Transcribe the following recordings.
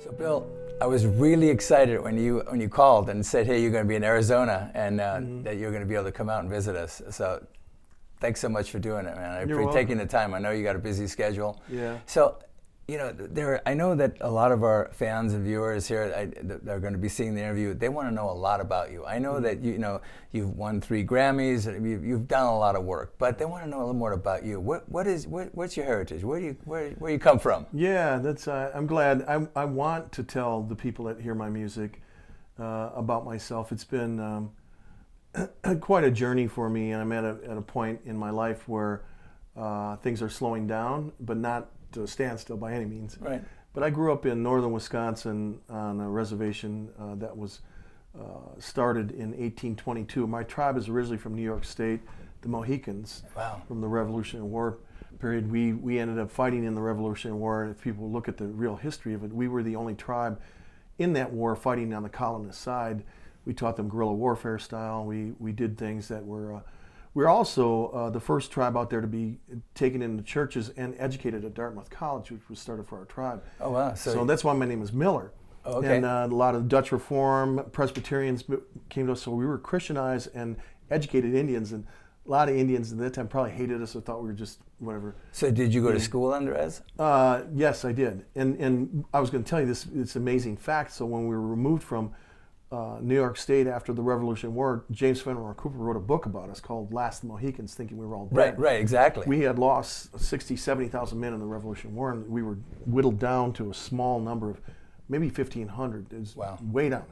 So Bill, I was really excited when you called and said, "Hey, you're going to be in Arizona and that you're going to be able to come out and visit us." So, thanks so much for doing it, man. I appreciate taking the time. I know you got a busy schedule. Yeah. So, I know that a lot of our fans and viewers here that are going to be seeing the interview. They want to know a lot about you. I know that you've won 3 Grammys. You've done a lot of work, but they want to know a little more about you. What's your heritage? Where you come from? Yeah, that's. I'm glad. I want to tell the people that hear my music about myself. It's been quite a journey for me, and I'm at a point in my life where things are slowing down, but not to a standstill by any means. Right. But I grew up in northern Wisconsin on a reservation that was started in 1822. My tribe is originally from New York State, the Mohicans. Wow. From the Revolutionary War period. We ended up fighting in the Revolutionary War. If people look at the real history of it, we were the only tribe in that war fighting on the colonist side. We taught them guerrilla warfare style. We did things that were. We're also the first tribe out there to be taken into churches and educated at Dartmouth College, which was started for our tribe. Oh, wow. So that's why my name is Miller. Oh, okay. And a lot of Dutch Reform, Presbyterians came to us, so we were Christianized and educated Indians, and a lot of Indians at that time probably hated us or thought we were just whatever. So did you go to school under Ez? Yes, I did. And I was going to tell you this amazing fact. So when we were removed from New York State after the Revolutionary War, James Fenimore Cooper wrote a book about us called Last of the Mohicans, thinking we were all dead. Right, exactly. We had lost 60, 70,000 men in the Revolutionary War, and we were whittled down to a small number of maybe 1,500. It was way down.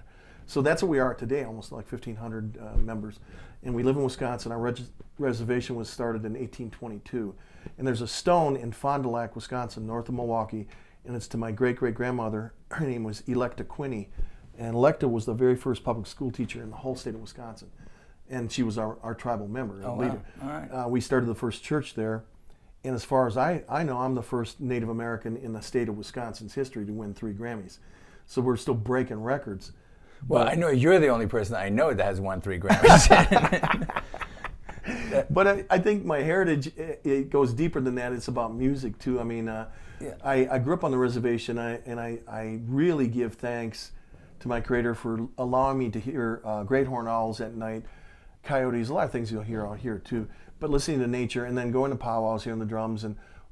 So that's what we are today, almost like 1,500 members. And we live in Wisconsin. Our reservation was started in 1822. And there's a stone in Fond du Lac, Wisconsin, north of Milwaukee, and it's to my great-great-grandmother. Her name was Electa Quinney. And Electa was the very first public school teacher in the whole state of Wisconsin. And she was our tribal member, leader. Wow. All right. We started the first church there. And as far as I know, I'm the first Native American in the state of Wisconsin's history to win 3 Grammys. So we're still breaking records. Well, I know you're the only person I know that has won 3 Grammys. But I think my heritage, it goes deeper than that. It's about music, too. I mean, I grew up on the reservation, and I really give thanks to my Creator for allowing me to hear great horned owls at night, coyotes, a lot of things you'll hear out here, too. But listening to nature, and then going to powwows, hearing the drums.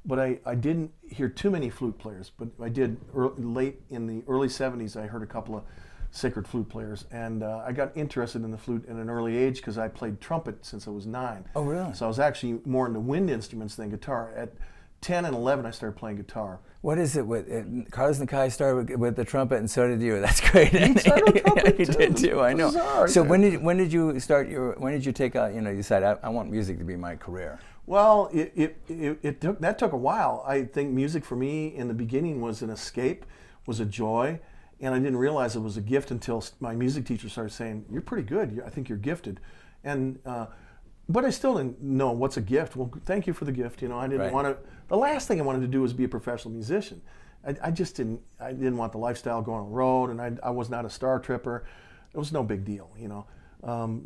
But I didn't hear too many flute players, but I did late in the early 70s. I heard a couple of sacred flute players, and I got interested in the flute at an early age because I played trumpet since I was 9. Oh, really? So I was actually more into wind instruments than guitar. At 10 and 11, I started playing guitar. What is it with Carlos Nakai started with the trumpet, and so did you. That's great. He started with trumpet He did too. I know. Bizarre. So when did you start when did you take out? You decide I want music to be my career? Well, that took a while. I think music for me in the beginning was an escape, was a joy. And I didn't realize it was a gift until my music teacher started saying, "You're pretty good. I think you're gifted." And but I still didn't know what's a gift. Well, thank you for the gift. I didn't want to. The last thing I wanted to do was be a professional musician. I just didn't. I didn't want the lifestyle going on the road, and I was not a star tripper. It was no big deal,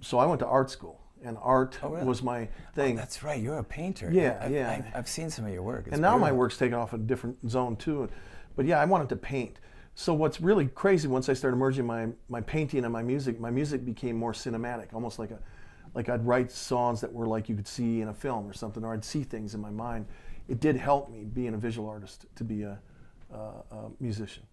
So I went to art school, and art was my thing. Oh, that's right. You're a painter. Yeah. I've seen some of your work. And now my work's taken off in a different zone too. But yeah, I wanted to paint. So what's really crazy, once I started merging my painting and my music became more cinematic, almost like I'd write songs that were like you could see in a film or something, or I'd see things in my mind. It did help me, being a visual artist, to be a musician.